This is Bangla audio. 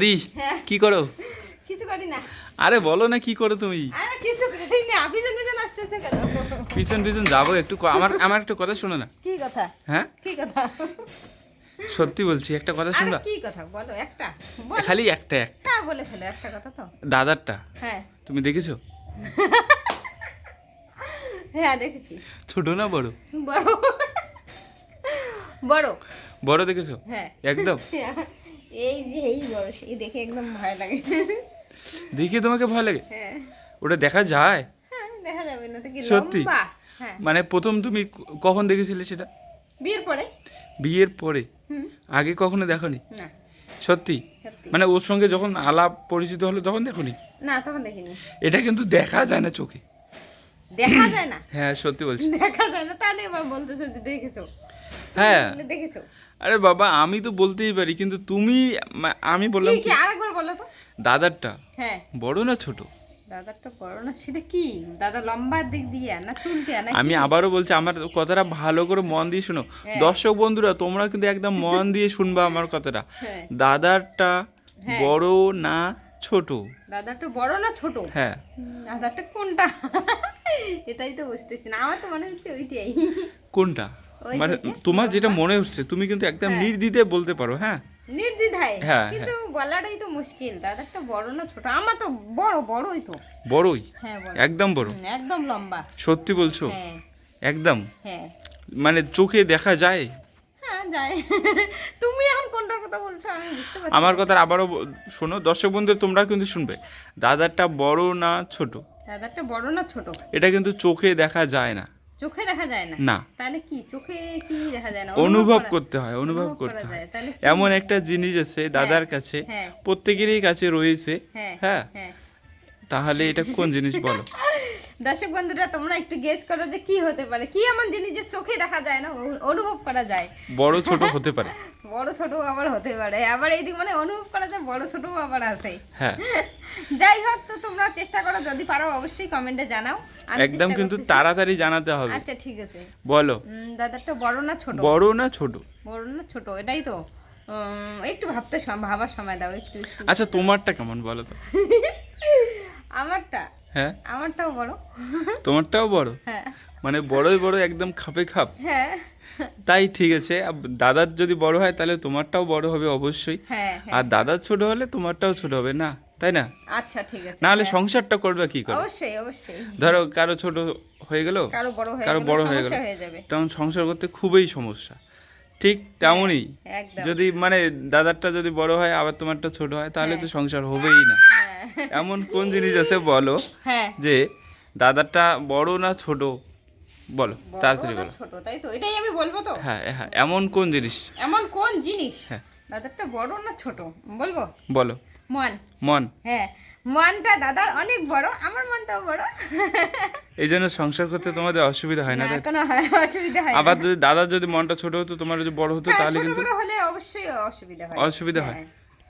দি কি করো? কিছু করি না। আরে বলো না কি করো তুমি? আরে কিছু করি না, পিছন পিছন আসতেছে কেন? পিছন পিছন যাবো একটু, আমার একটা কথা শোনো না। কি কথা? হ্যাঁ কি কথা? সত্যি বলছি, একটা কথা আরে শুনবা? কি কথা বলো, একটা বলো। খালি একটা বলে ফেলো একটা কথা তো। দাদারটা হ্যাঁ তুমি দেখেছো? হ্যাঁ দেখেছি। ছোট না বড়? বড় বড় বড় দেখেছো? হ্যাঁ একদম। এই যে এই বড়, সেই দেখে একদম ভয় লাগে। দেখে তোমাকে ভয় লাগে? হ্যাঁ ওটা দেখা যায়? হ্যাঁ দেখা যাবে না তো কি? সত্যি? লম্বা। হ্যাঁ মানে প্রথম তুমি কখন দেখেছিলে সেটা? বিয়ের পরে। বিয়ের পরে? হুম আগে কখনো দেখোনি? না সত্যি? সত্যি মানে ওর সঙ্গে যখন আলাপ পরিচিত হলো তখন দেখোনি? না, তখন দেখিনি। এটা কিন্তু দেখা যায় না চোখে। দেখা যায় না? হ্যাঁ সত্যি বলছি। দেখা যায় না তাহলে এবার বলতেছো যে দেখেছো? হ্যাঁ তাহলে দেখেছো? আরে বাবা, আমি তো বলতেই পারি, কিন্তু তুমি আমি বললাম কি কি, কি আরেকবার বলো তো। দাদারটা হ্যাঁ বড় না ছোট? দাদারটা বড় না? সেটা কি দাদা, লম্বার দিক দিয়ে না চুলকে না? আমি আবারও বলছি, আমার কথাটা ভালো করে মন দিয়ে শোনো। হ্যাঁ। দর্শক বন্ধুরা তোমরা কিন্তু একদম মন দিয়ে শুনবা আমার কথাটা। হ্যাঁ দাদারটা হ্যাঁ। বড় না ছোট? দাদারটা বড় না ছোট? হ্যাঁ। দাদারটা কোনটা? এটাই তো বুঝতেছি না, আমার তো মনে হচ্ছে ওইটাই। কোনটা? ওই মানে যে, তোমার যেটা মনে হচ্ছে তুমি কিন্তু একদম হ্যাঁ। নির্দ্বিধায় বলতে পারো। হ্যাঁ নির্দ্বিধায়। হ্যাঁ, কিন্তু বলাটাই তো মুশকিল, দাদারটা বড় না ছোট? আমার তো বড়ই তো। বড়ই? হ্যাঁ বড়। একদম বড়? একদম লম্বা। সত্যি বলছো? হ্যাঁ একদম? হ্যাঁ মানে চোখে দেখা যায়? হ্যাঁ যায়। তুমি এখন কোনটার কথা বলছো আমি বুঝতে পারছি আমার না। কথা আবারও শোনো, দর্শক বন্ধু তোমরা কিন্তু শুনবে। দাদারটা বড় না ছোট? দাদারটা বড় না ছোট? এটা কিন্তু চোখে দেখা যায় না। চোখে দেখা যায় না? না। তাহলে কি চোখে কি দেখা যায় না? অনুভব করা- করতে হয়, অনুভব অনুভব করতে করা হয়। যায়। তাহলে কি? এমন একটা জিনিস আছে দাদার কাছে, হ্যাঁ প্রত্যেকেরই কাছে রয়েছে। হ্যাঁ হ্যাঁ হ্যাঁ। তাহলে এটা কোন জিনিস বলো? দর্শক বন্ধুরা তোমরা একটু গেস করো যে কি হতে পারে, কি এমন জিনিস যে চোখে দেখা যায় না, অনুভব করা যায়? বড় ছোট হতে পারে। বড় ছোট আবার হতে পারে, আবার এইদিক মানে অনুভব করা যায়, বড় ছোট আবার আছে। হ্যাঁ যাই হোক, তো তোমরা চেষ্টা করো, যদি পারো অবশ্যই কমেন্টে জানাও। আমি একদম চেষ্টা কিন্তু করতেছি। তাড়াতাড়ি জানাতে হবে। আচ্ছা ঠিক আছে। বলো দাদারটা বড় না ছোট? বড় না ছোট? বড় না ছোট এটাই তো একটু ভাবার সময় দাও একটু একটু। আচ্ছা তোমারটা কেমন বলো তো? আমারটা? হ্যাঁ আমারটাও বড়। তোমারটাও বড়? হ্যাঁ মানে বড়ই বড়, একদম খাপে খাপ। হ্যাঁ তাই ঠিক আছে, দাদার যদি বড় হয় তাহলে তোমারটাও বড় হবে অবশ্যই। হ্যাঁ হ্যাঁ। আর দাদার ছোট হলে তোমারটাও ছোট হবে না, তাই না? আচ্ছা ঠিক আছে। না হলে হ্যাঁ, সংসারটা করবে কি করে? অবশ্যই অবশ্যই। ধরো কারো ছোট হয়ে গেল, কারো বড় হয়ে কারো গেলে বড় হয়ে গেল, সমস্যা হয়ে যাবে। তখন সংসার করতে খুবই সমস্যা। ঠিক তেমনই একদম। যদি মানে দাদারটা যদি বড় হয় আবার তোমারটা ছোট হয় তাহলে তো হ্যাঁ। সংসার হবেই না। হ্যাঁ এমন কোন জিনিস আছে বলো হ্যাঁ। যে দাদারটা বড় না ছোট? বলো বড় তাড়াতাড়ি না বলো। ছোট, তাই তো, এটাই আমি বলবো তো। হ্যাঁ হ্যাঁ, এমন কোন জিনিস? এমন কোন জিনিস? হ্যাঁ দাদারটা বড় না ছোট বলবো? বলো। মন। মন? হ্যাঁ, মনটা দাদার অনেক বড়, আমার মনটাও বড়। এই জন্য সংসার করতে তোমাদের অসুবিধা হয় না, তাই তো? কোনো অসুবিধা হয় আবার না। যদি দাদার যদি মনটা ছোট হতো তোমার যদি বড় হতো হ্যাঁ, তাহলে ছোট কিন্তু ছোট হলে অবশ্যই অসুবিধা হয়। অসুবিধা হয়। হ্যাঁ।